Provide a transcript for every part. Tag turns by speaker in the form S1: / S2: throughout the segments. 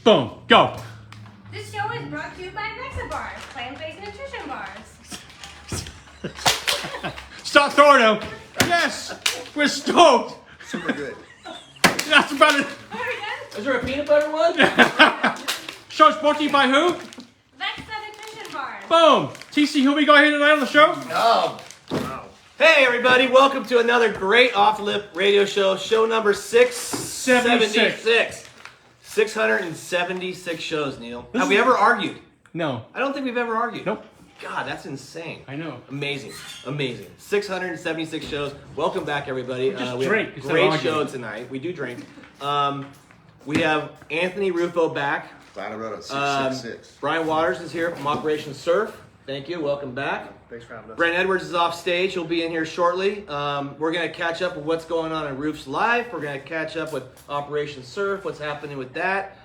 S1: Boom. Go.
S2: This show is brought to you by Mexibars, plant-based nutrition bars.
S1: Stop throwing them. Yes. We're stoked.
S3: Super good.
S1: That's about it.
S2: Are we done?
S4: Is there a peanut butter one?
S1: Show's brought to you by who?
S2: Mexa nutrition bars.
S1: Boom. TC, who we got here tonight on the show?
S4: Oh. Wow. Hey, everybody. Welcome to another great Off Lip radio show. Show number 676. 676 shows, Neil. Have we ever argued?
S1: No.
S4: I don't think we've ever argued.
S1: Nope.
S4: God, that's insane.
S1: I know.
S4: Amazing. 676 shows. Welcome back, everybody.
S1: Just
S4: we
S1: drink
S4: have a
S1: instead of
S4: great
S1: arguing.
S4: show tonight. We do drink. We have Anthony Ruffo back.
S3: Glad I wrote it 666.
S4: Brian Waters is here from Operation Surf. Thank you. Welcome back.
S5: Thanks for having us.
S4: Brent Edwards is off stage. He'll be in here shortly. We're going to catch up with what's going on in Roof's life. We're going to catch up with Operation Surf, what's happening with that.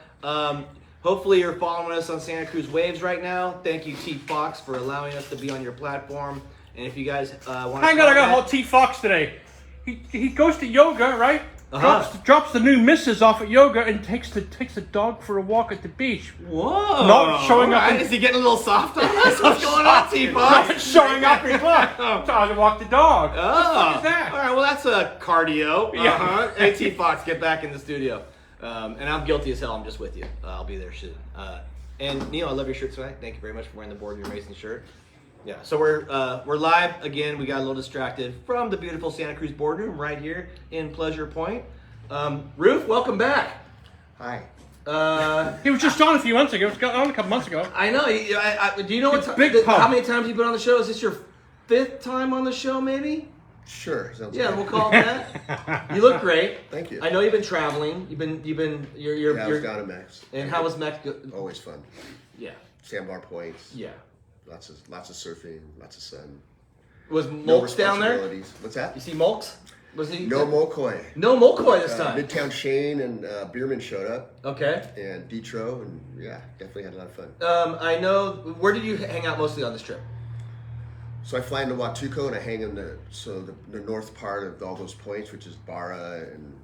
S4: Hopefully you're following us on Santa Cruz Waves right now. Thank you, T Fox, for allowing us to be on your platform. And if you guys want to...
S1: Hang on, I got a whole T Fox today. He goes to yoga, right? Drops the new missus off at yoga and takes the dog for a walk at the beach.
S4: Whoa!
S1: Not showing up.
S4: Is he getting a little soft on us? What's going on, T Fox?
S1: Not showing up in luck. Trying to walk the dog.
S4: Oh,
S1: What the fuck is that?
S4: All right, well, that's a cardio.
S1: Yeah.
S4: Hey, T Fox, get back in the studio. And I'm guilty as hell. I'm just with you. I'll be there soon. And Neil, I love your shirt tonight. Thank you very much for wearing the Board of Your Amazing shirt. Yeah, so we're live again. We got a little distracted from the beautiful Santa Cruz boardroom right here in Pleasure Point. Roof, welcome back.
S3: Hi.
S1: He was just on a few months ago. He was on a couple months ago.
S4: I know. Do you know
S1: It's big pump.
S4: how many times you've been on the show? Is this your 5th time on the show, maybe?
S3: Sure. Sounds
S4: Yeah,
S3: good.
S4: we'll call it that. You look great.
S3: Thank you.
S4: I know you've been traveling. You're
S3: I was down in Mex.
S4: And how was Mexico?
S3: Always fun.
S4: Yeah.
S3: Sandbar points.
S4: Yeah.
S3: Lots of surfing. Lots of sun.
S4: Was
S3: No
S4: Mulks down there?
S3: responsibilities. What's that?
S4: You see Mulks? Was he?
S3: No Molkoy.
S4: No Molkoy this time.
S3: Midtown Shane and Bierman showed up,
S4: Okay.
S3: and Detro, and yeah, definitely had a lot of fun.
S4: I know. Where did you hang out mostly on this trip?
S3: So I fly into Huatuco and I hang in the north part of all those points, which is Barra and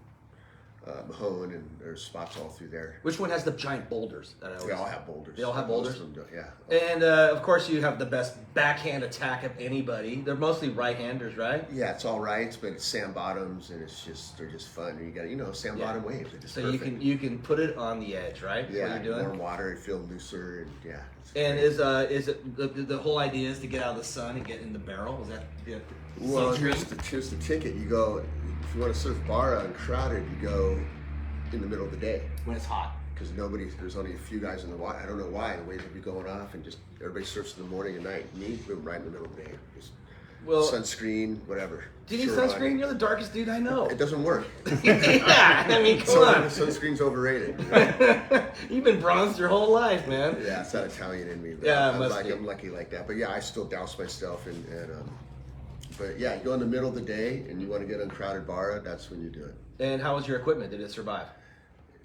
S3: Mahone, and there's spots all through there.
S4: Which one has the giant boulders? That I always...
S3: They all have boulders.
S4: They all have
S3: Most
S4: boulders?
S3: of them do, yeah.
S4: And of course, you have the best backhand attack of anybody. They're mostly right-handers, right?
S3: Yeah, it's all rights, but it's sand bottoms, and they're just fun. You got sand bottom waves. They're just
S4: So
S3: perfect.
S4: you can put it on the edge, right?
S3: Yeah,
S4: What you're doing.
S3: warm water, you feel looser, and yeah.
S4: And is it the whole idea is to get out of the sun and get in the barrel? Is that the
S3: Well,
S4: sunscreen?
S3: here's the ticket. You go if you want to surf Barra and crowded, you go in the middle of the day
S4: When it's hot.
S3: because there's only a few guys in the water. I don't know why the waves will be going off, and just everybody surfs in the morning and night. Me, boom, right in the middle of the day. Just sunscreen, whatever.
S4: Do you need
S3: Shirt
S4: sunscreen?
S3: on.
S4: You're the darkest dude I know.
S3: It doesn't work.
S4: Yeah, I mean, come on.
S3: Sunscreen's overrated.
S4: You've been bronzed your whole life, man.
S3: Yeah, it's that Italian in me. But
S4: Yeah, it
S3: I'm
S4: must be.
S3: I'm lucky like that. But yeah, I still douse myself but yeah, you go in the middle of the day and you want to get uncrowded Barra, that's when you do it.
S4: And how was your equipment? Did it survive?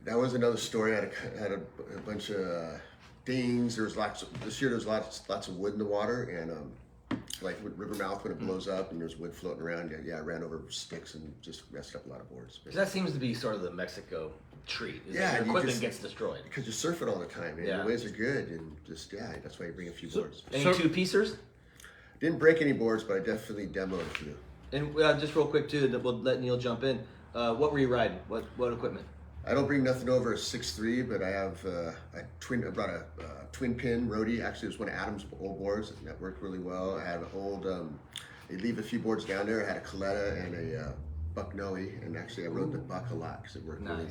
S3: That was another story. I had a bunch of dings. There was this year. There's lots of wood in the water, and like with river mouth when it blows up and there's wood floating around. Yeah, I ran over sticks and just messed up a lot of boards.
S4: 'Cause that seems to be sort of the Mexico treat. Is
S3: Yeah,
S4: that
S3: and
S4: your
S3: you
S4: equipment
S3: just-
S4: gets destroyed.
S3: Because you surf it all the time, man.
S4: Yeah.
S3: The waves are good, and that's why you bring a few boards.
S4: Any
S1: So-
S4: two-piecers?
S3: Didn't break any boards, but I definitely demoed a few.
S4: And just real quick too, we'll let Neil jump in. What were you riding? What equipment?
S3: I don't bring nothing over a 6'3", but I have I brought a twin pin roadie. Actually, it was one of Adam's old boards that worked really well. I had an old. They leave a few boards down there. I had a Coletta and a Buck Noe, and actually I rode the Buck a lot because it worked really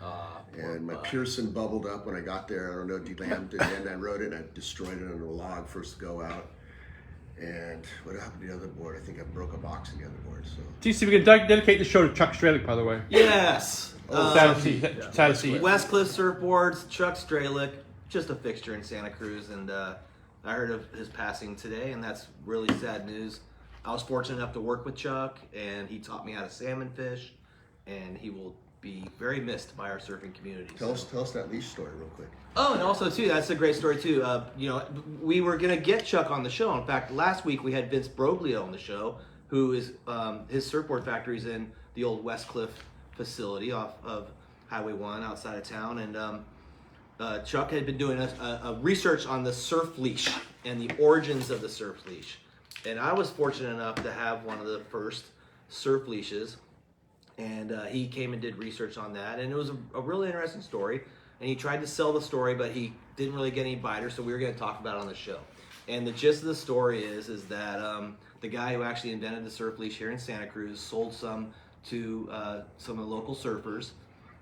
S3: well. And my Pearson bubbled up when I got there. I don't know, delammed it, and I rode it and I destroyed it on a log first go out. And what happened to the other board? I think I broke a box in the other board. So
S1: TC, we can dedicate the show to Chuck Strelick, by the way.
S4: Yes.
S1: Sad to see. Sad to see.
S4: Westcliff Surfboards, Chuck Strelick, just a fixture in Santa Cruz, and I heard of his passing today, and that's really sad news. I was fortunate enough to work with Chuck, and he taught me how to salmon fish, and he will be very missed by our surfing community.
S3: tell us that leash story real quick.
S4: Oh, and also too, that's a great story too. We were gonna get Chuck on the show. In fact, last week we had Vince Broglio on the show, who is his surfboard factory's in the old Westcliff facility off of Highway 1 outside of town, and Chuck had been doing a research on the surf leash and the origins of the surf leash. And I was fortunate enough to have one of the first surf leashes. And he came and did research on that. And it was a really interesting story. And he tried to sell the story, but he didn't really get any biters. So we were going to talk about it on the show. And the gist of the story is that the guy who actually invented the surf leash here in Santa Cruz sold some to some of the local surfers.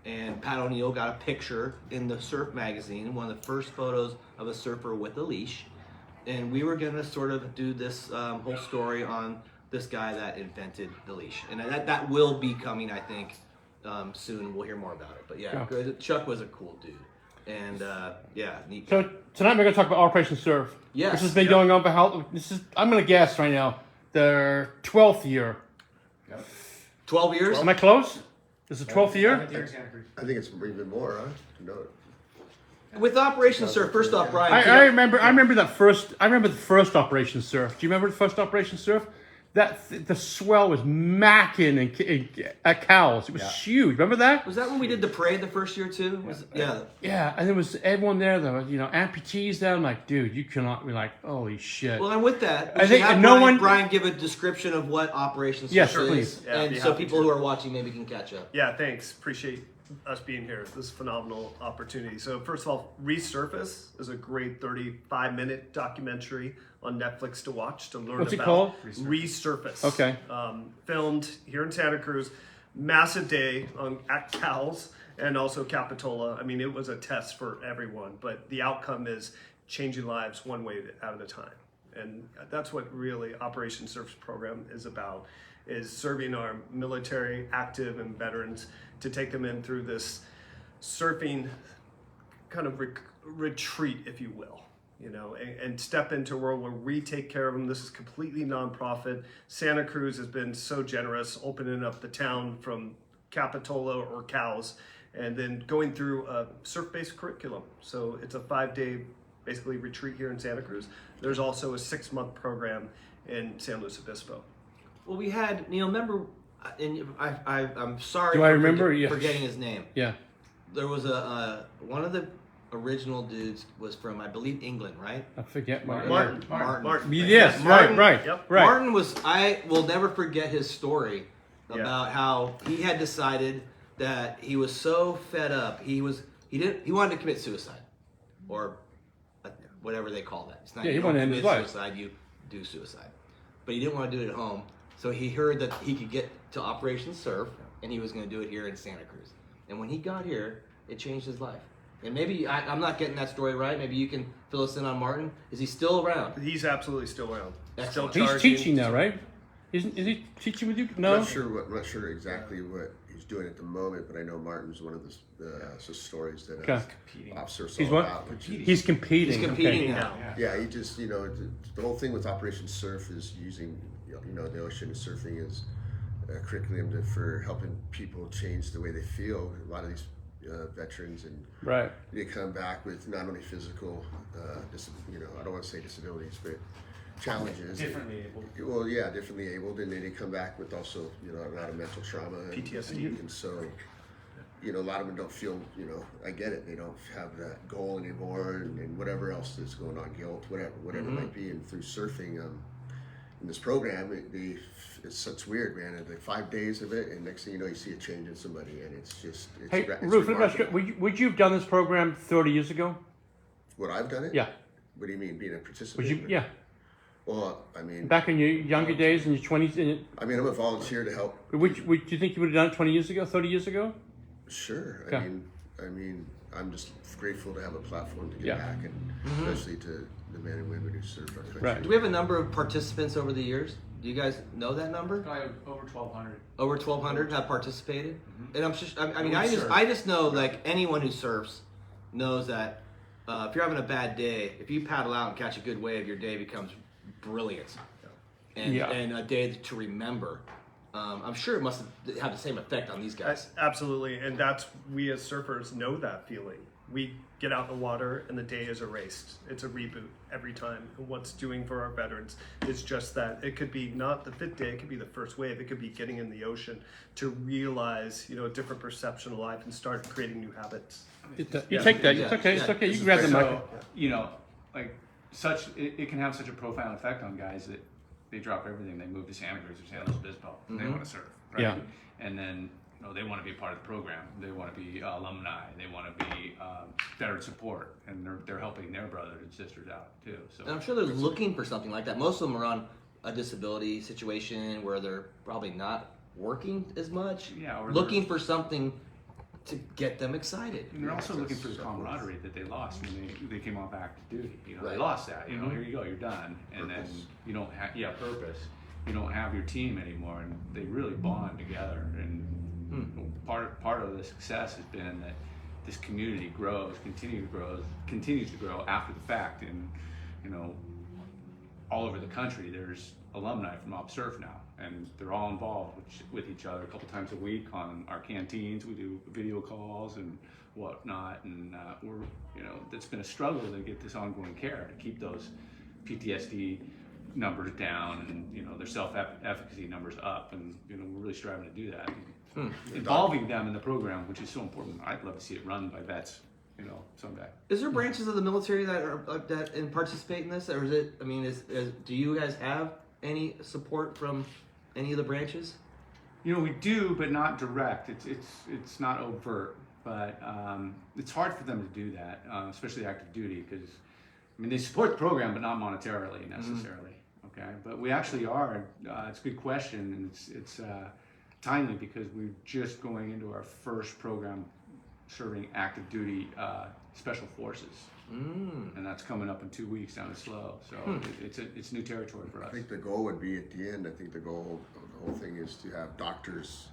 S4: And Pat O'Neill got a picture in the surf magazine, one of the first photos of a surfer with a leash. And we were gonna sort of do this whole story on this guy that invented the leash. And that will be coming, I think, soon. We'll hear more about it. But yeah, Chuck was a cool dude. And yeah, neat.
S1: So tonight we're going to talk about Operation Surf.
S4: Yes.
S1: This has been going on for I'm going to guess right now, their 12th year.
S4: 12 years?
S1: Am I close? This is the 12th year?
S3: I think it's even more, huh? No.
S4: With Operation Surf, first off, Brian.
S1: I remember the first Operation Surf. Do you remember the first Operation Surf? The swell was macking at cows. It was huge. Remember that?
S4: Was that when we did the parade the first year too? Yeah.
S1: Yeah, and there was everyone there though. Amputees there. I'm like, dude, you cannot be like, holy shit.
S4: Well, and with that,
S1: I think
S4: have
S1: no
S4: Brian,
S1: one.
S4: Brian give a description of what Operation Surf
S1: Yes,
S4: is,
S1: please.
S5: Yeah,
S4: and so people who are watching maybe can catch up.
S5: Yeah, thanks. Appreciate us being here. This is a phenomenal opportunity. So first of all, Resurface is a great 35-minute documentary on Netflix to watch to learn
S1: What's it
S5: about
S1: called?
S5: Resurface.
S1: Okay.
S5: Filmed here in Santa Cruz. Massive day at Cal's and also Capitola. I mean, it was a test for everyone, but the outcome is changing lives one way at a time. And that's what really Operation Surf's program is about, is serving our military, active, and veterans to take them in through this surfing kind of retreat, if you will, and step into a world where we take care of them. This is completely nonprofit. Santa Cruz has been so generous, opening up the town from Capitola or Cows, and then going through a surf-based curriculum. So it's a 5-day, basically, retreat here in Santa Cruz. There's also a 6-month program in San Luis Obispo.
S4: Well, we had remember, and I'm sorry.
S1: Do I remember? Yes.
S4: Forgetting his name.
S1: Yeah.
S4: There was one of the original dudes was from, I believe, England, right?
S1: I forget
S5: Martin.
S1: Yes,
S5: Martin.
S1: right.
S5: Yep.
S1: Right.
S4: Martin was. I will never forget his story about how he had decided that he was so fed up. He wanted to commit suicide, or whatever they call that. It's not.
S1: Yeah, he
S4: you
S1: wanted to
S4: don't
S1: end his
S4: commit
S1: life.
S4: suicide. You do suicide, but he didn't want to do it at home. So he heard that he could get to Operation Surf, and he was going to do it here in Santa Cruz. And when he got here, it changed his life. And maybe I'm not getting that story right. Maybe you can fill us in on Martin. Is he still around?
S5: He's absolutely still around.
S4: Excellent.
S5: Still
S1: He's teaching now, right? Is he teaching with you? No.
S3: I'm not sure exactly what he's doing at the moment, but I know Martin's one of the stories that Officer saw
S1: He's what?
S3: about. Which is,
S1: He's competing.
S4: He's competing
S1: Okay.
S4: now.
S3: yeah, he just the whole thing with Operation Surf is using the ocean and surfing as a curriculum for helping people change the way they feel. A lot of these veterans and
S1: Right.
S3: they come back with not only physical, I don't want to say disabilities, but challenges.
S6: Differently able.
S3: Well, yeah, differently abled, and then they come back with also a lot of mental trauma,
S5: PTSD.
S3: and so a lot of them don't feel. I get it. They don't have that goal anymore, and whatever else is going on, guilt, whatever it might be, and through surfing. In this program, it's weird, man. Like 5 days of it, and next thing you know, you see a change in somebody, and it's
S1: Hey,
S3: it's
S1: Ruth,
S3: remarkable.
S1: would you have done this program 30 years ago?
S3: Would I've done it?
S1: Yeah.
S3: What do you mean, being a participant?
S1: Would you? Yeah.
S3: Well, I mean,
S1: Back in your younger days, in your 20s,
S3: I'm a volunteer to help.
S1: would you think you would have done it 20 years ago, 30 years ago?
S3: Sure.
S1: Okay.
S3: I mean, I'm just grateful to have a platform to get
S1: Yeah.
S3: back, and especially to the men and women who serve our country.
S1: Right.
S4: Do we have a number of participants over the years? Do you guys know that number?
S6: Probably over 1,200.
S4: Over 1,200 have participated, and I
S6: surf.
S4: just know, like, anyone who surfs knows that if you're having a bad day, if you paddle out and catch a good wave, your day becomes brilliant, and a day to remember. I'm sure it must have the same effect on these guys.
S5: Absolutely, and we as surfers know that feeling. we get out in the water and the day is erased. It's a reboot every time. And what's doing for our veterans is just that. It could be not the 5th day, it could be the first wave, it could be getting in the ocean to realize, a different perception of life and start creating new habits.
S1: You take that. It's okay. It's okay. You can grab the mic.
S6: So, it can have such a profound effect on guys that they drop everything. They move to Santa Cruz or San Luis Obispo. They want to surf, right?
S1: Yeah.
S6: And then they want to be a part of the program. They want to be alumni. They want to be veteran support, and they're helping their brothers and sisters out too. So
S4: And I'm sure they're looking for something like that. Most of them are on a disability situation where they're probably not working as much.
S6: Yeah, or
S4: looking for something to get them excited.
S6: And they're also looking for the camaraderie that they lost when they came off active duty. They
S4: Right.
S6: lost that. Here you go, you're done, and then you don't have purpose. You don't have your team anymore, and they really bond together. And part of the success has been that this community continues to grow after the fact, and all over the country there's alumni from OpSurf now, and they're all involved with each other a couple times a week on our canteens. We do video calls and whatnot, and it's been a struggle to get this ongoing care, to keep those PTSD numbers down and their self-efficacy numbers up, and we're really striving to do that. Involving them in the program, which is so important. I'd love to see it run by vets, someday.
S4: Is there branches of the military that participate in this, or is it? I mean, do you guys have any support from any of the branches?
S6: We do, but not direct. It's not overt, but it's hard for them to do that, especially active duty, because they support the program, but not monetarily necessarily. Okay, but we actually are. It's a good question, and it's timely because we're just going into our first program serving active duty special forces, and that's coming up in 2 weeks down to SLO. So it's new territory for us.
S3: I think the goal would be at the end. I think the goal of the whole thing is to have doctors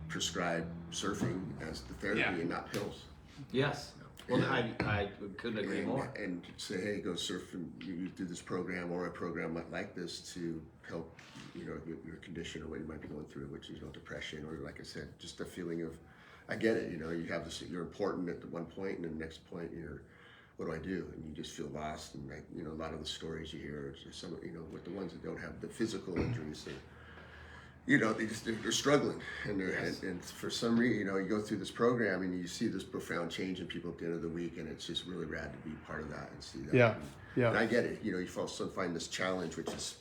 S3: prescribe surfing as the therapy and not pills.
S4: Yes. Well, I couldn't agree more.
S3: And say, hey, go surf and you do this program or a program like this to help, your condition or what you might be going through, which is depression or, like I said, just a feeling of, I get it. You have this. You're important at the one point, and the next point, what do I do? And you just feel lost. And a lot of the stories you hear, some, with the ones that don't have the physical injuries. They're struggling, and and for some reason, you go through this program and you see this profound change in people at the end of the week, and it's just really rad to be part of that and see that.
S1: Yeah,
S3: And I get it. You also find this challenge, which is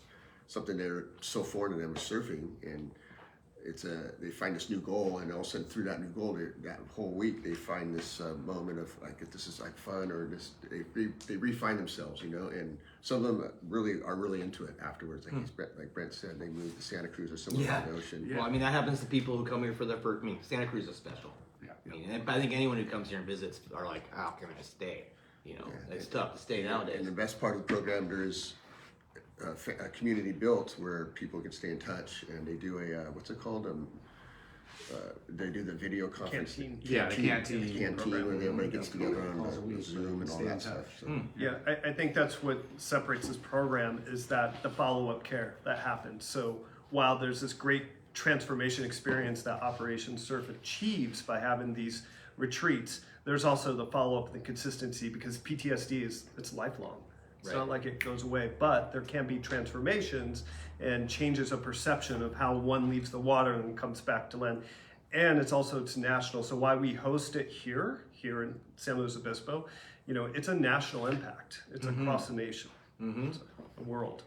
S3: something they're so foreign to them, is surfing, and they find this new goal, and all of a sudden through that new goal, that whole week they find this moment of like, if this is like fun, or this they refine themselves, and some of them are really into it afterwards. Like Brent said, they move to Santa Cruz or somewhere in the ocean.
S4: Well, that happens to people who come here for their first. Santa Cruz is special. I think anyone who comes here and visits are like, how can I stay? It's tough to stay nowadays.
S3: And the best part of the program, there is a community built where people can stay in touch, and they do a what's it called? They do the video conference.
S5: Canteen.
S6: The canteen
S3: where everybody gets together on Zoom and all that stuff. So.
S5: Yeah, I think that's what separates this program, is that the follow-up care that happens. So while there's this great transformation experience that Operation Surf achieves by having these retreats, there's also the follow-up and the consistency, because PTSD it's lifelong. It's not like it goes away, but there can be transformations and changes of perception of how one leaves the water and comes back to land. And it's national. So why we host it here in San Luis Obispo, it's a national impact. It's across the nation, it's the world.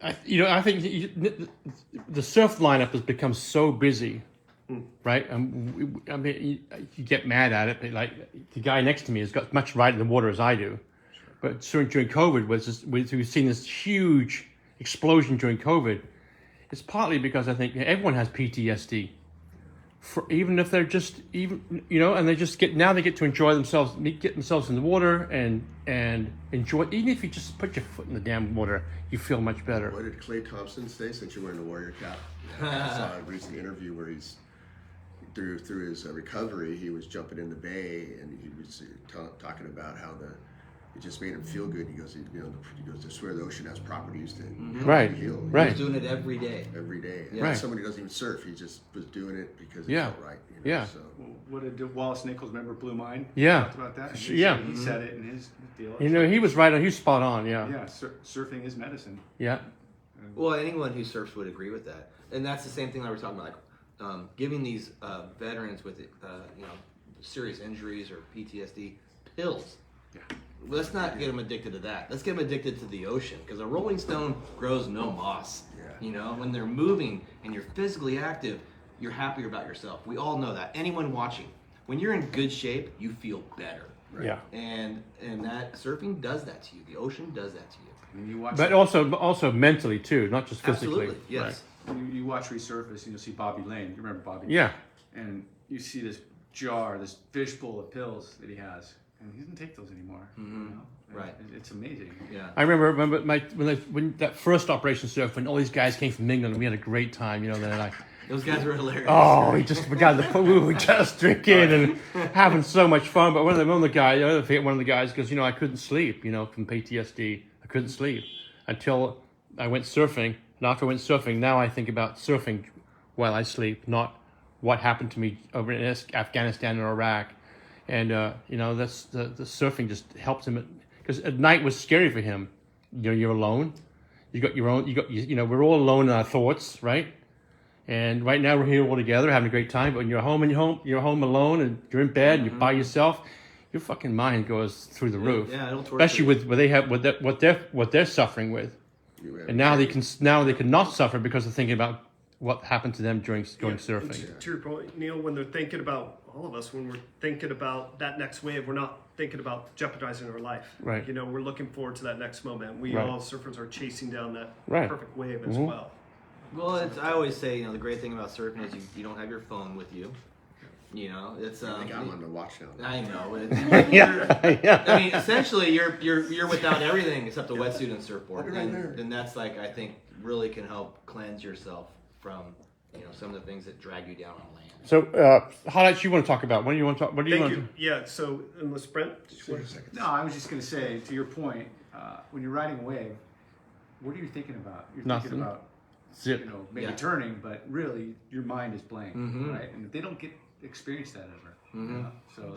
S1: I think the surf lineup has become so busy, right? You get mad at it, but like the guy next to me has got as much ride in the water as I do. But during COVID, we've seen this huge explosion during COVID. It's partly because I think everyone has PTSD, even if they're and they just get to enjoy themselves, get themselves in the water and enjoy. Even if you just put your foot in the damn water, you feel much better.
S3: What did Klay Thompson say, since you're wearing the Warrior cap? I saw a recent interview where he's through his recovery, he was jumping in the bay, and he was talking about how it just made him feel good. He goes, I swear the ocean has properties to help
S1: Right,
S3: you heal.
S1: right.
S4: He's doing it every day.
S3: Every day.
S4: Yeah.
S1: Right.
S3: Someone who doesn't even surf, he just was doing it because it
S1: Yeah.
S3: felt right.
S1: Yeah.
S3: So.
S6: What did Wallace Nichols, remember Blue Mind?
S1: Yeah.
S6: Talked about that.
S1: Yeah.
S6: He said it in his deal.
S1: You know, he was right on. He was spot on. Yeah.
S6: Yeah, surfing is medicine.
S1: Yeah.
S4: Well, anyone who surfs would agree with that, and that's the same thing that we're talking about, like giving these veterans with serious injuries or PTSD pills.
S6: Yeah.
S4: Let's not get them addicted to that. Let's get them addicted to the ocean, because a rolling stone grows no moss.
S3: Yeah.
S4: You know, when they're moving and you're physically active, you're happier about yourself. We all know that. Anyone watching, when you're in good shape, you feel better.
S1: Yeah.
S4: And that surfing does that to you. The ocean does that to you.
S6: I mean, you watch.
S1: But also mentally too, not just physically.
S4: Absolutely, yes.
S6: You watch Resurface and you'll see Bobby Lane. You remember Bobby?
S1: Yeah.
S6: And you see this jar, this fishbowl of pills that he has, and he doesn't take those anymore. You know? And
S4: Right.
S6: It's amazing.
S4: Yeah.
S1: I remember when that first Operation Surf, when all these guys came from England, and we had a great time. You know, then I.
S4: Those guys were hilarious.
S1: Oh, we were just drinking and having so much fun. But one of the guys, I forget one of the guys, goes, I couldn't sleep, from PTSD. I couldn't sleep until I went surfing. And after I went surfing, now I think about surfing while I sleep, not what happened to me over in Afghanistan or Iraq. And that's the surfing just helped him, because at night was scary for him. You're alone. You got your own. We're all alone in our thoughts, right? And right now we're here all together having a great time. But when you're home you're home alone and you're in bed and you're by yourself, your fucking mind goes through the roof.
S4: Yeah, it'll torture
S1: especially
S4: you.
S1: with what they're suffering with. And now they can not suffer because they're thinking about what happened to them during going surfing.
S5: To your point, Neil, when they're thinking about all of us, when we're thinking about that next wave, we're not thinking about jeopardizing our life.
S1: Right.
S5: We're looking forward to that next moment. We
S1: Right.
S5: all surfers are chasing down that
S1: Right.
S5: perfect wave as well.
S4: Well, I always say, the great thing about surfing is you don't have your phone with you. It's
S3: I think I'm on the watch now.
S4: I know.
S1: Yeah.
S4: I mean, essentially, you're without everything except a wetsuit and surfboard,
S3: I'll be right there.
S4: and that's I think really can help cleanse yourself from some of the things that drag you down on land.
S1: So highlights you want to talk about? What do you want to talk? What do you
S5: Thank
S1: want?
S5: you. Yeah. So, unless Brent,
S6: No, I was just going to say, to your point, when you're riding a wave, what are you thinking about? You're
S1: Nothing.
S6: thinking about,
S1: Zip.
S6: maybe
S4: Yeah.
S6: turning, but really your mind is blank,
S4: Mhm.
S6: right? And they don't experience that ever. So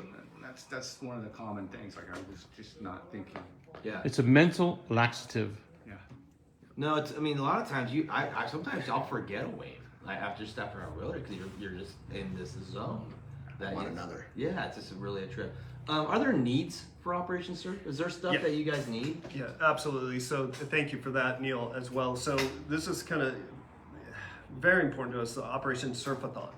S6: that's one of the common things. Like I was just not thinking.
S4: Yeah.
S1: It's a mental laxative.
S6: Yeah.
S4: No, a lot of times I sometimes I'll forget a wave after I rode it, because you're just in this zone. That
S3: On
S4: you-
S3: another.
S4: Yeah, it's just really a trip. Are there needs for Operation Surf? Is there stuff
S5: Yeah.
S4: that you guys need?
S5: Yeah, absolutely. So thank you for that, Neil, as well. So this is kind of very important to us, the Operation Surfathon,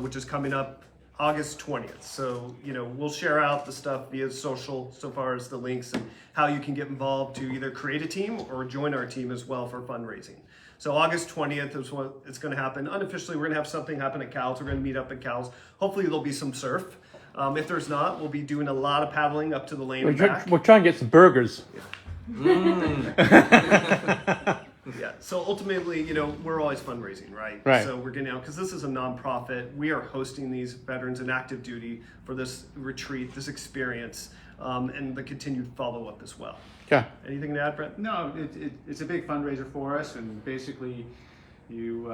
S5: which is coming up August 20th. So, we'll share out the stuff via social so far as the links and how you can get involved to either create a team or join our team as well for fundraising. So August 20th is when it's going to happen. Unofficially, we're going to have something happen at Cal's. We're going to meet up at Cal's. Hopefully there'll be some surf. If there's not, we'll be doing a lot of paddling up to the lane and back.
S1: We're trying to get some burgers.
S5: Yeah. So ultimately, we're always fundraising, right?
S1: Right.
S5: So we're getting out because this is a nonprofit. We are hosting these veterans in active duty for this retreat, this experience, and the continued follow up as well.
S1: Yeah.
S5: Anything to add, Brent?
S6: No, it's a big fundraiser for us, and basically, you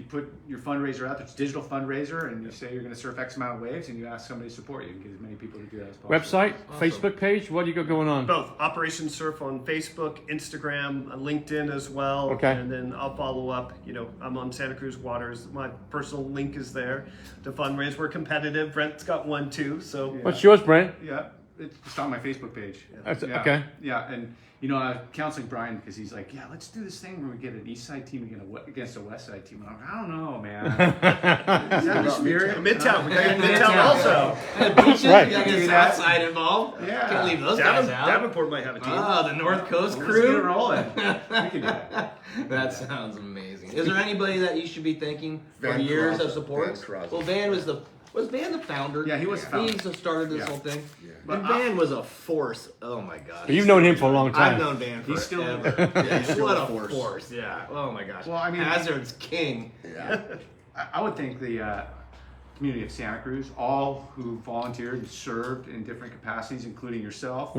S6: put your fundraiser out there. It's a digital fundraiser, and you say you're going to surf X amount of waves, and you ask somebody to support you and get as many people to do that as possible.
S1: Website, Facebook page. What do you got going on?
S5: Both. Operation Surf on Facebook, Instagram, LinkedIn as well.
S1: Okay.
S5: And then I'll follow up. I'm on Santa Cruz Waters. My personal link is there to fundraise. We're competitive. Brent's got one too. So
S1: What's yours, Brent?
S6: Yeah, it's on my Facebook page.
S1: That's-
S6: Yeah.
S1: Okay.
S6: Yeah, and I'm counseling Brian because he's like, yeah, let's do this thing where we get an East Side team against a West Side team. And I'm like, I don't know, man. Is that the spirit?
S5: Midtown. We got to get Midtown also.
S4: Beaches,
S1: Right.
S4: you got the
S6: Do
S4: South
S6: that.
S4: Side involved.
S6: Yeah.
S4: Can't leave those guys out.
S5: Davenport might have a team.
S4: Oh, the North Coast
S6: Let's get it
S4: crew.
S6: rolling. We can do that.
S4: That sounds amazing. Is there anybody that you should be thanking for
S3: Van
S4: years of
S3: Crosby.
S4: support?
S3: Van Crosby.
S4: Well, Van was Van the founder?
S6: Yeah, he was the founder.
S4: He started this
S6: Yeah.
S4: whole thing.
S3: Yeah.
S4: And Van was a force. Oh my gosh.
S1: But you've known him for a long time.
S4: I've known Van
S6: He's still-
S4: forever. Yeah,
S3: He's still
S4: what
S3: a
S4: a
S3: force.
S4: force. Yeah. Oh my gosh.
S6: Well, I mean-
S4: Hazard's king.
S3: Yeah.
S6: I would think the community of Santa Cruz, all who volunteered and served in different capacities, including yourself.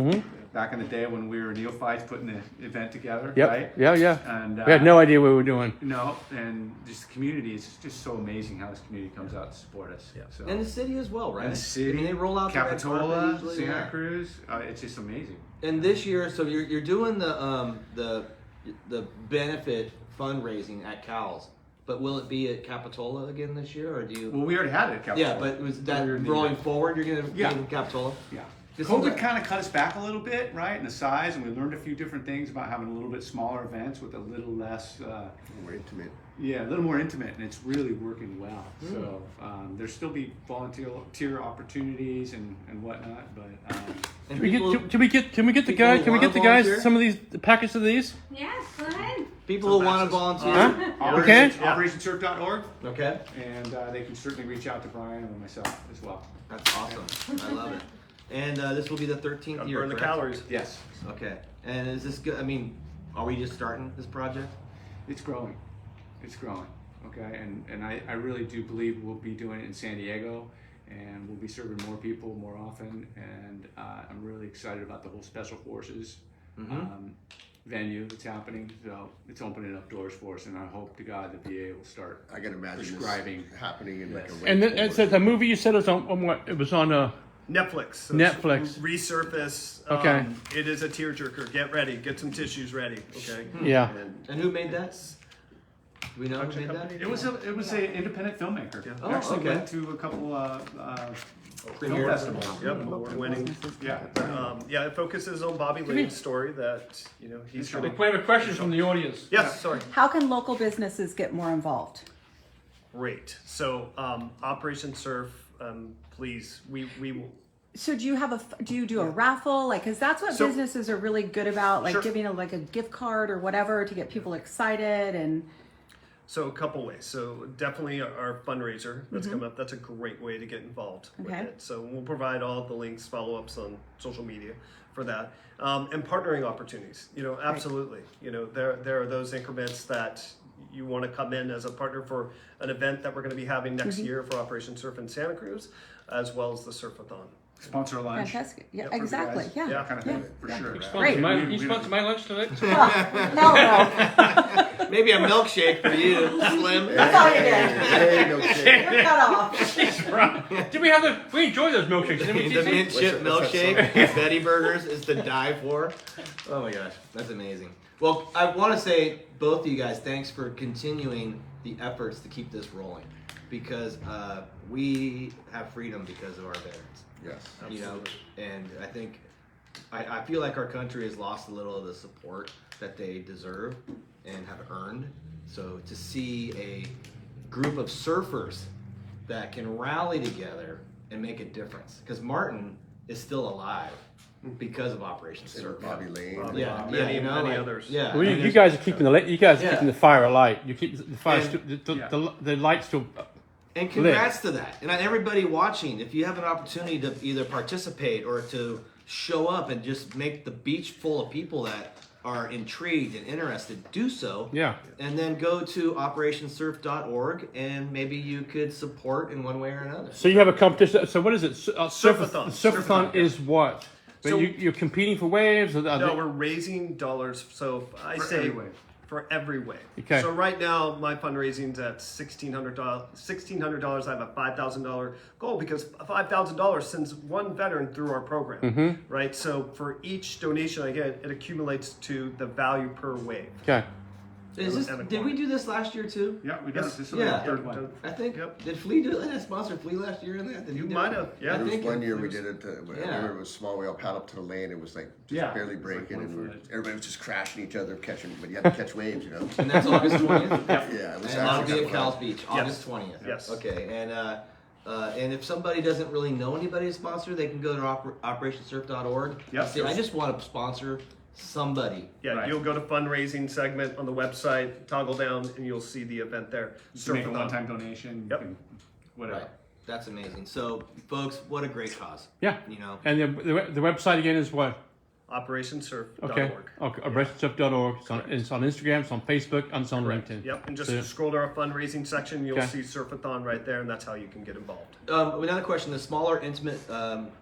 S6: Back in the day when we were neophytes putting the event together,
S1: Yep.
S6: right?
S1: Yeah.
S6: And
S1: We had no idea what we were doing.
S6: no, and just the community is just so amazing how this community comes out to support us.
S5: Yeah.
S6: So.
S4: And the city as well, right?
S6: And the city,
S4: I mean, they roll out the red carpet
S6: Capitola,
S4: usually,
S6: Santa
S4: yeah.
S6: Cruz, it's just amazing.
S4: And this year, so you're doing the benefit fundraising at Cal's, but will it be at Capitola again this year, or do you?
S6: Well, we already had it at Capitola.
S4: Yeah, but was that
S6: Earlier in the
S4: rolling
S6: year.
S4: forward? You're gonna
S6: Yeah.
S4: be in Capitola.
S6: Yeah.
S4: This
S6: COVID
S4: is-
S6: kind of cut us back a little bit, right, in the size, and we learned a few different things about having a little bit smaller events with a little less,
S3: More intimate.
S6: yeah, a little more intimate, and it's really working well. So there'll still be volunteer opportunities and whatnot, but
S4: And
S1: Can we
S4: people,
S1: get? Can we get? Can we get the
S4: people
S1: guys?
S4: who
S1: Can we
S4: wanna
S1: get the guys
S4: volunteer?
S1: some of these packets of these?
S2: Yes, go ahead.
S4: people who want to volunteer.
S1: Huh? Okay.
S6: OperationSurf.org,
S4: Okay,
S6: and they can certainly reach out to Brian or myself as well.
S4: that's awesome. I love it. And this will be the 13th
S5: Gotta
S4: year.
S5: burn the
S4: correct?
S5: calories.
S6: Yes,
S4: Okay. And is this good? I mean, are we just starting this project?
S6: it's growing. It's growing. Okay, and I really do believe we'll be doing it in San Diego, and we'll be serving more people more often. And I'm really excited about the whole Special Forces venue that's happening. So it's opening up doors for us, and I hope to God that VA will start.
S3: I can imagine
S6: Prescribing.
S3: this happening in like a
S1: And
S3: way
S1: then it
S3: forward.
S1: said the movie you said was on what? It was on
S5: Netflix. So
S1: Netflix.
S5: Resurface.
S1: Okay.
S5: It is a tearjerker. Get ready. Get some tissues ready. Okay.
S1: yeah.
S4: And who made that? Do we know who made that?
S5: company?
S6: It was a independent filmmaker.
S5: Yeah.
S4: Oh,
S6: Actually
S4: okay.
S6: went to a couple film
S4: Premiere.
S6: festivals.
S5: Yep. Award-winning.
S6: Yeah.
S5: Yeah, it focuses on Bobby Lane's story that he's
S6: Sure.
S5: gonna.
S1: We have a question from the audience.
S5: Yes, sorry.
S7: How can local businesses get more involved?
S5: Great. So Operation Surf, please, we will.
S7: So do you do a raffle? Like, cause that's what
S5: So-
S7: businesses are really good about, like
S5: Sure.
S7: giving a gift card or whatever to get people excited and.
S5: So a couple ways. So definitely our fundraiser that's coming up. That's a great way to get involved with
S7: Okay.
S5: it. So we'll provide all the links, follow-ups on social media for that, and partnering opportunities. Absolutely. There are those increments that you want to come in as a partner for an event that we're going to be having next year for Operation Surf in Santa Cruz, as well as the Surfathon.
S6: Sponsor a lunch.
S7: Fantastic. Yeah,
S5: Yeah, for you
S7: exactly.
S6: guys.
S7: Yeah.
S5: Yeah,
S6: Kind of thing, for sure. right?
S7: Great.
S1: You sponsor my lunch tonight?
S7: No.
S4: Maybe a milkshake for you, Slim.
S7: That's all you get.
S3: Hey, no shit.
S7: We're cut off.
S1: Did we have the? We enjoyed those milkshakes. Didn't we,
S4: The
S1: TC?
S4: mint chip
S3: what's that
S4: milkshake at Betty Burgers is to die for. Oh my gosh, that's amazing. Well, I want to say both of you guys, thanks for continuing the efforts to keep this rolling, because we have freedom because of our veterans.
S3: Yes.
S4: And I think I feel like our country has lost a little of the support that they deserve and have earned. So to see a group of surfers that can rally together and make a difference, because Martin is still alive because of Operation Surf.
S3: Bobby Lane.
S4: Yeah,
S5: Many,
S4: yeah,
S5: many others.
S4: Yeah,
S1: Well,
S4: and
S1: you guys are keeping the keeping the fire alight. You keep the fire.
S4: And-
S1: The light still.
S4: And congrats to that. And everybody watching, if you have an opportunity to either participate or to show up and just make the beach full of people that are intrigued and interested, do so.
S1: Yeah.
S4: And then go to operationsurf.org and maybe you could support in one way or another.
S1: So you have a competition. So what is it?
S5: Surfathon.
S1: Surfathon is what? But
S5: So-
S1: you're competing for waves. Or
S5: No, we're raising dollars. So I say
S6: every wave.
S5: for every way.
S1: Okay.
S5: So right now my fundraising's at $1,600. $1,600. I have a $5,000 goal because $5,000 sends one veteran through our program. Right. So for each donation I get, it accumulates to the value per wave.
S1: Okay.
S4: Did we do this last year too?
S6: Yeah, we done
S5: Yes.
S6: it. This is
S4: Yeah.
S6: the third one.
S4: I think.
S5: Yep.
S4: Did Flea do it? Did sponsor Flea last year in that? Did he
S5: You
S4: do
S5: might
S4: it?
S5: have. Yeah.
S4: I
S3: There was
S4: think
S3: one year
S4: it
S3: we
S4: was-
S3: did it. I
S4: Yeah.
S3: remember it was small whale paddle up to the lane. It was like just
S6: Yeah.
S3: barely
S6: It's like
S3: breaking,
S6: one
S3: and
S6: foot.
S3: everybody was just crashing each other, catching. But you had to catch waves,
S4: And that's August 20th?
S3: Yeah, it was
S4: And
S3: actually
S4: that'll be
S3: kind
S4: at
S3: of
S4: Cal's
S3: fun.
S4: Beach, August 20th.
S5: Yes.
S4: Okay, and if somebody doesn't really know anybody to sponsor, they can go to operationsurf.org.
S5: Yep.
S4: Say, I just want to sponsor somebody.
S5: Yeah,
S6: Right.
S5: you'll go to fundraising segment on the website, toggle down, and you'll see the event there.
S6: Just make a
S5: Surfathon.
S6: one-time donation.
S5: Yep.
S6: And whatever.
S4: Right. That's amazing. So, folks, what a great cause.
S1: Yeah.
S4: You know,
S1: And the website again is what?
S5: operationsurf.org.
S1: Okay. Okay. Arreststuff.org. It's on Instagram. It's on Facebook. And it's on LinkedIn.
S5: Yep, and just
S1: So-
S5: scroll to our fundraising section. You'll
S1: Okay.
S5: see Surfathon right there, and that's how you can get involved.
S4: Another question: the smaller, intimate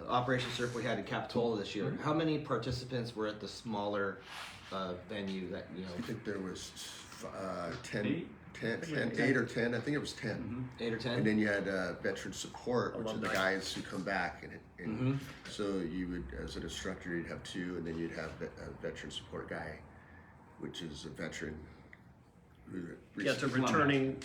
S4: Operation Surf we had in Capitola this year. How many participants were at the smaller venue? That
S3: I think there was 10,
S6: Eight?
S3: 8 or 10. I think it was 10.
S4: 8 or 10.
S3: And then you had veteran support, which are the
S5: Alumni.
S3: guys who come back. And so you would, as an instructor, you'd have 2, and then you'd have a veteran support guy, which is a veteran.
S5: Yeah, it's a returning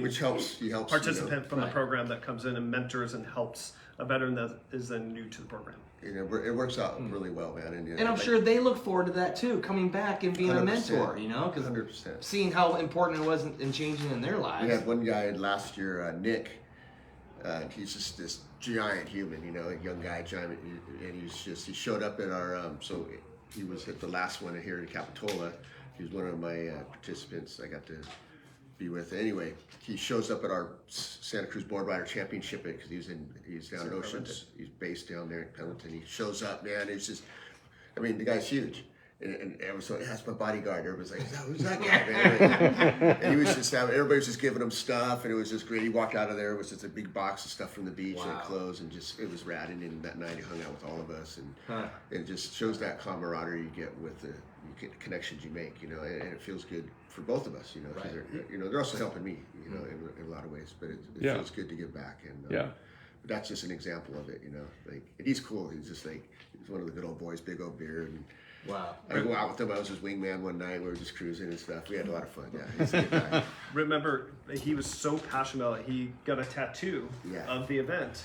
S3: Which helps. He helps
S5: participant from the
S4: Right.
S5: program that comes in and mentors and helps a veteran that is then new to the program.
S3: It works out really well, man.
S4: And I'm sure they look forward to that too, coming back and being a
S3: 100%.
S4: mentor. You know, because
S3: 100%.
S4: seeing how important it was in changing in their lives.
S3: We had one guy last year, Nick. He's just this giant human, a young guy, giant, and he showed up at our. So he was at the last one here in Capitola. He was one of my participants. I got to be with. Anyway, he shows up at our Santa Cruz Board Rider Championship because he's down in Oceans. He's based down there in Pendleton. He shows up, man. It's just, the guy's huge. And I was like, that's my bodyguard. Everybody's like, who's that guy, man? And he was just everybody was just giving him stuff, and it was just great. He walked out of there, it was just a big box of stuff from the beach and clothes, and it was rad. And then that night he hung out with all of us, and it just shows that camaraderie you get with the connections you make, and it feels good for both of us, because they're also helping me, in a lot of ways, but it feels good to give back. And but that's just an example of it, and he's cool. He's just he's one of the good old boys, big old beard. And
S4: Wow.
S3: I go out with him. I was his wingman one night. We were just cruising and stuff. We had a lot of fun. Yeah, he's a good guy.
S5: Remember, he was so passionate about it, he got a tattoo of the event.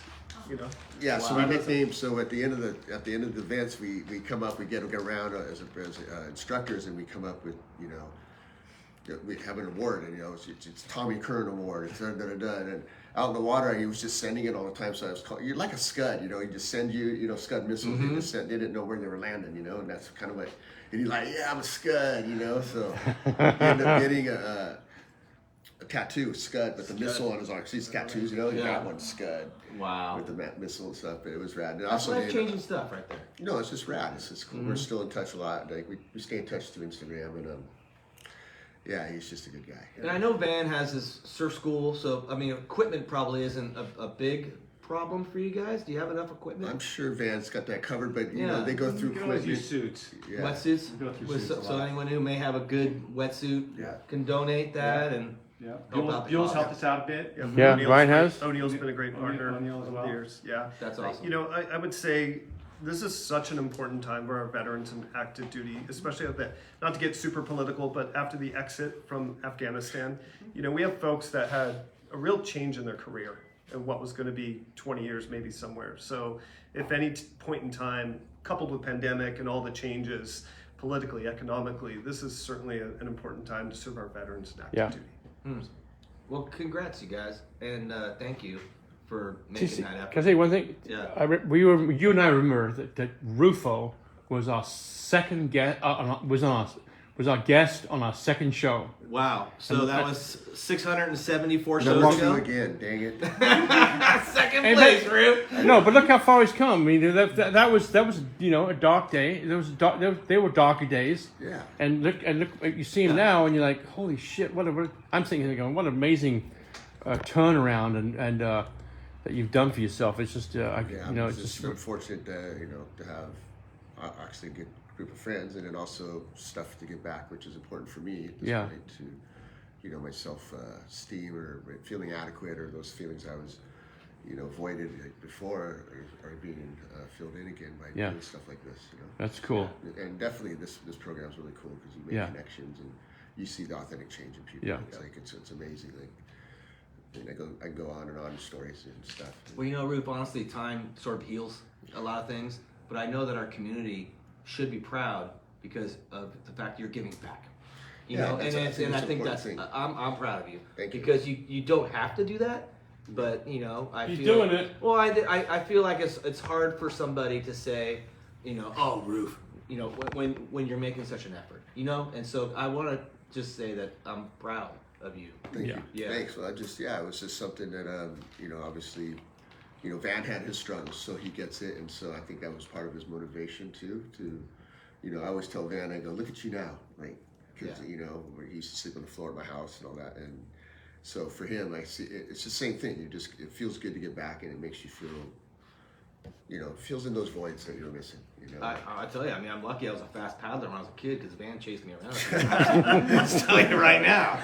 S3: Yeah, so we nicknamed. So at the end of the events, we come up. We get around as instructors, and we come up with we have an award, and it's Tommy Kern Award. It's and out in the water, he was just sending it all the time. So I was called, you're like a Scud, he just send you, Scud missiles. They didn't know where they were landing, and that's kind of what. And he's like, yeah, I'm a Scud, So he ended up getting a tattoo, Scud, but the missile on his arm. See his tattoos, he got one Scud.
S4: Wow.
S3: With the missile and stuff, but it was rad. And
S4: That's
S3: also,
S4: life-changing stuff right there.
S3: No, it's just rad. It's just cool. We're still in touch a lot. We stay in touch through Instagram, and yeah, he's just a good guy.
S4: And I know Van has his surf school, so equipment probably isn't a big problem for you guys. Do you have enough equipment?
S3: I'm sure Van's got that covered, but
S4: Yeah.
S3: they go through
S6: You can always
S3: equipment.
S6: use suits.
S3: Yeah.
S4: Wetsuits?
S6: Go through
S4: With-
S6: suits a
S4: so
S6: lot.
S4: anyone who may have a good wetsuit can donate that and
S6: Yeah.
S4: help out the
S6: Buell's
S4: cause.
S6: helped us out a bit.
S1: Yeah,
S5: O'Neill's
S1: Ryan
S5: great-
S1: has.
S5: O'Neill's been a great partner
S6: O'Neill as
S5: over
S6: well.
S5: the years. Yeah.
S4: That's awesome.
S5: I would say this is such an important time for our veterans in active duty, especially not to get super political, but after the exit from Afghanistan, we have folks that had a real change in their career and what was going to be 20 years maybe somewhere. So if any point in time, coupled with pandemic and all the changes politically, economically, this is certainly an important time to serve our veterans in active duty.
S4: Well, congrats, you guys, and thank you for making that
S1: Can I
S4: effort.
S1: say one thing?
S4: Yeah.
S1: You and I remember that Ruffo was our second guest. Was our guest on our second show.
S4: Wow. So that was 674
S3: And I
S4: shows
S3: walked you
S4: ago.
S3: again, dang it.
S4: Second
S1: Hey,
S4: place,
S1: but-
S4: Rube.
S1: No, but look how far he's come. That was a dark day. There were darker days.
S3: Yeah.
S1: And look, you see him now, and you're like, holy shit! I'm thinking, what an amazing turnaround and that you've done for yourself. It's just,
S3: It's just unfortunate, to have actually a good group of friends, and then also stuff to give back, which is important for me at this point to, my self-esteem or feeling adequate, or those feelings I was, voided before are being filled in again by doing stuff like this.
S1: That's cool.
S3: And definitely this program is really cool because you make connections and you see the authentic change in people.
S1: Yeah.
S3: It's amazing. And I can go on and on stories and stuff.
S4: Well, Rube, honestly, time sort of heals a lot of things, but I know that our community should be proud because of the fact you're giving back. I think that's I'm proud of you.
S3: Thank you.
S4: Because you don't have to do that, but I
S1: He's
S4: feel
S1: doing it.
S4: Well, I feel like it's hard for somebody to say, oh, Rube, when you're making such an effort, and so I want to just say that I'm proud of you.
S3: Thank you.
S4: Yeah.
S3: Thanks. Well, it was just something that, obviously, you know, Van had his struggles, so he gets it, and so I think that was part of his motivation too. To, you know, I always tell Van, I go, look at you now, like, because you know, he used to sleep on the floor of my house and all that, and so for him, I see it's the same thing. It feels good to get back, and it makes you feel, you know, fills in those voids that you're missing. You know,
S4: I tell you, I mean, I'm lucky I was a fast paddler when I was a kid because Van chased me around. I'll tell you right now.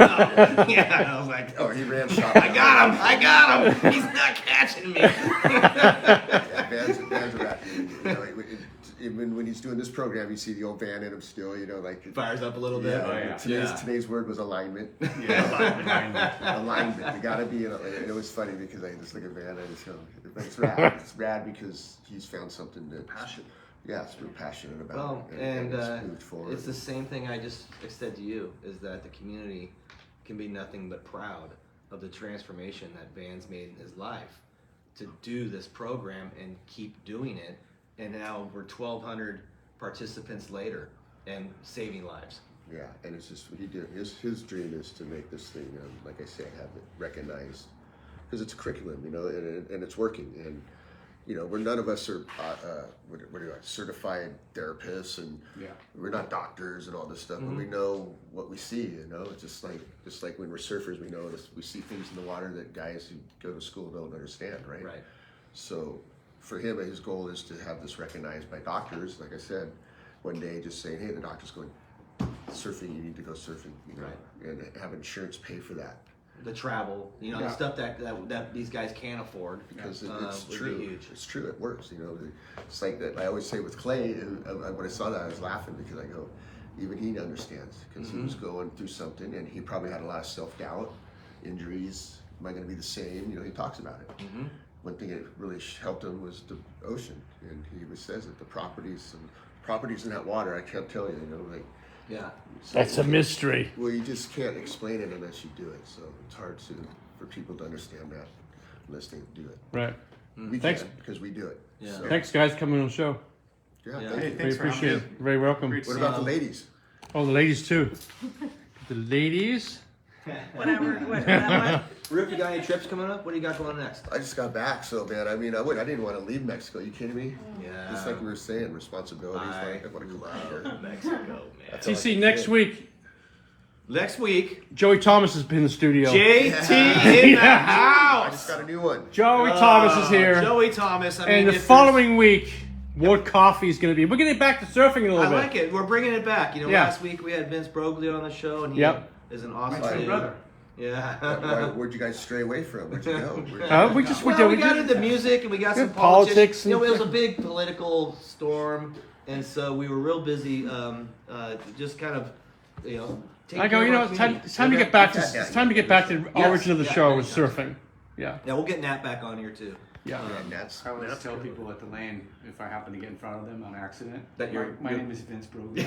S4: Yeah, I was like,
S3: oh, he ran shot.
S4: I got him. He's not catching me.
S3: Yeah, Van's a rat. You know, even when he's doing this program, you see the old Van in him still. You know, like
S4: Fires up a little bit.
S3: Yeah, today's word was alignment.
S6: Yeah,
S3: Alignment. You gotta be. It was funny because I just look at Van and I just go, but it's rad. It's rad because he's found something that
S5: Passion.
S3: Yeah, it's real passionate about.
S4: Well,
S3: it,
S4: and
S3: it's moved forward.
S4: it's the same thing I just said to you, is that the community can be nothing but proud of the transformation that Van's made in his life to do this program and keep doing it. And now we're 1,200 participants later and saving lives.
S3: Yeah, and it's just what he did. His dream is to make this thing, like I said, have it recognized because it's a curriculum, you know, and it's working. And you know, none of us are certified therapists, and we're not doctors and all this stuff, but we know what we see. You know, it's just like when we're surfers, we know we see things in the water that guys who go to school don't understand, right?
S4: Right.
S3: So for him, his goal is to have this recognized by doctors. Like I said, one day just saying, hey, the doctor's going surfing, you need to go surfing, you know, and have insurance pay for that.
S4: The travel, you know, the stuff that these guys can't afford.
S3: Because it's
S4: would
S3: true.
S4: be huge.
S3: It's true. It works. You know, it's like that. I always say with Clay. When I saw that, I was laughing because I go, even he understands because he was going through something, and he probably had a lot of self-doubt, injuries. Am I going to be the same? You know, he talks about it. One thing that really helped him was the ocean, and he says that the properties in that water. I can't tell you. You know, like.
S4: Yeah.
S3: So
S1: That's a mystery.
S3: Well, you just can't explain it unless you do it. So it's hard for people to understand that unless they do it.
S1: Right.
S3: We
S1: Thanks.
S3: can because we do it.
S4: Yeah.
S3: So,
S1: Thanks, guys, coming on the show.
S3: yeah,
S4: Yeah.
S3: thank
S6: Hey,
S3: you.
S1: We
S6: thanks for having
S1: appreciate
S6: me.
S1: it. Very welcome.
S6: Great to
S3: What
S6: see
S3: about
S6: you.
S3: the ladies?
S1: Oh, the ladies too. The ladies.
S7: Whatever. What?
S4: Rip, you got any trips coming up? What do you got going next?
S3: I just got back, so man, I mean, I didn't want to leave Mexico. You kidding me?
S4: Yeah.
S3: Just like we were saying, responsibilities. I want to come out here.
S4: Mexico, man.
S3: That's all I
S1: TC,
S3: can
S1: next
S3: say.
S1: week,
S4: Next week,
S1: Joey Thomas has been in the studio.
S4: JT in the
S3: I
S4: house.
S3: just got a new one.
S1: Joey Thomas is here.
S4: Joey Thomas. I mean,
S1: And the
S4: if
S1: following week, Ward Coffee is going to be. We're getting back to surfing a little
S4: I
S1: bit.
S4: like it. We're bringing it back. You know,
S1: Yeah.
S4: last week we had Vince Broglio on the show, and he
S1: Yep.
S4: is an awesome
S6: My
S4: dude.
S6: brother.
S4: Yeah.
S3: Where'd you guys stray away from? Where'd you go?
S1: We just
S4: Well, we got into music and we got some
S1: politics
S4: politics. You know,
S1: and-
S4: it was a big political storm, and so we were real busy, just kind of, you know. taking
S1: I go,
S4: care
S1: you
S4: of
S1: know,
S4: our
S1: it's
S4: community.
S1: time to get back to
S3: Yeah,
S1: it's time to get back to the
S4: Yes,
S1: origin of the
S4: yeah,
S1: show was
S4: anytime.
S1: surfing. Yeah,
S4: Yeah, we'll get Nat back on here too.
S1: yeah.
S3: And that's
S6: I always tell people at the lane if I happen to get in front of them on accident
S4: That you're-
S6: my name is Vince Broglio.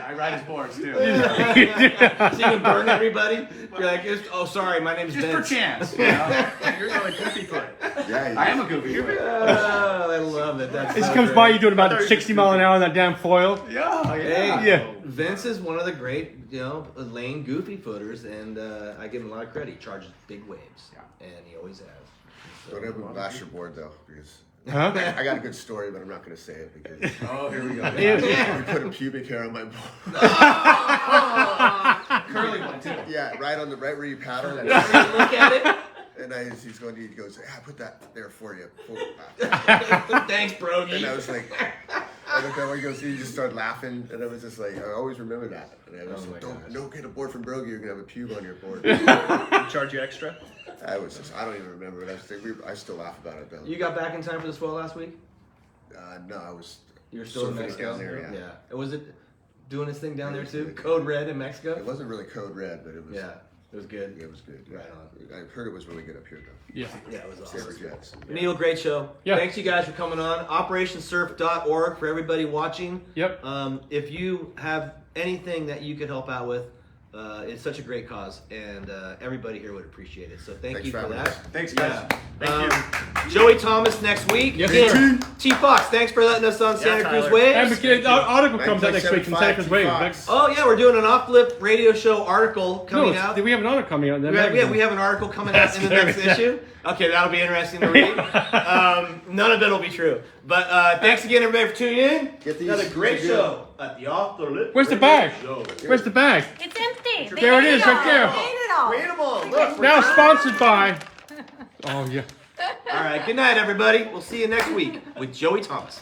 S6: I ride his boards too.
S4: So you can burn everybody. You're like, oh, sorry, my name's
S6: Just
S4: Vince.
S6: for chance. You know?
S5: You're going goofy foot.
S3: yeah.
S6: I am a goofy.
S4: Oh, I love it. That's
S1: He
S4: so
S1: comes
S4: great.
S1: by you doing about 60 mile an hour on that damn foil.
S6: Yeah,
S4: Hey,
S1: Yeah.
S4: Vince is one of the great, you know, lane goofy footers, and I give him a lot of credit. He charges big waves, and he always has. So-
S3: Don't ever bash your board though, because
S1: Huh?
S3: I got a good story, but I'm not going to say it because
S6: Oh, here we go.
S3: we put a pubic hair on my board.
S6: Curly one too.
S3: Yeah, right where you paddle.
S4: Look at it.
S3: And he's going to, he goes, yeah, I put that there for you.
S4: Thanks, bro.
S3: And I was like, I looked over, he goes, he just started laughing. And I was just like, I always remember that. And I was
S4: Oh my
S3: like,
S4: gosh.
S3: don't get a board from Brogy, you're going to have a pube on your board.
S5: Charge you extra?
S3: I don't even remember it. I still laugh about it though.
S4: You got back in time for the swell last week?
S3: No, I was.
S4: You were still in
S3: surfing
S4: Mexico?
S3: down there, yeah.
S4: And was it doing its thing down there too?
S3: It was-
S4: Code Red in
S3: It
S4: Mexico?
S3: wasn't really code red, but it was.
S4: Yeah, it was good.
S3: It was good. Yeah.
S4: Right on.
S3: I heard it was really good up here though.
S1: Yeah.
S4: Yeah, it was
S3: Saber
S4: awesome.
S3: Jets.
S4: Neil, great show.
S1: Yeah.
S4: Thanks you guys for coming on. OperationSurf.org for everybody watching.
S1: Yep.
S4: If you have anything that you could help out with, it's such a great cause, and everybody here would appreciate it. So thank
S3: Thanks
S4: you
S3: for
S4: for
S3: having
S4: that.
S3: us.
S6: Thanks, guys.
S4: Yeah.
S5: Thank you.
S4: Joey Thomas next week.
S1: Yes,
S4: Again,
S1: sir.
S4: T Fox, thanks for letting us on Santa Cruz
S5: Tyler.
S4: Waves.
S1: And the article comes out next week from Santa Cruz Wave.
S3: 9.75
S4: Oh yeah, we're doing an off-lip radio show article coming out.
S1: We have an article coming out.
S4: We have an article coming out in the next issue. Okay, that'll be interesting to read. None of it will be true. But thanks again, everybody, for tuning in.
S3: Get these.
S4: Another great
S3: These are
S4: show at the Off the Lip.
S1: Where's the
S4: Radio
S1: bag?
S4: Show.
S1: Where's the bag?
S2: It's empty. They
S1: There it
S2: ate
S1: is,
S2: all.
S1: right there.
S7: Ate it all.
S4: Read 'em all. Look, we're
S1: Now
S4: done.
S1: sponsored by. Oh yeah.
S4: All right, good night, everybody. We'll see you next week with Joey Thomas.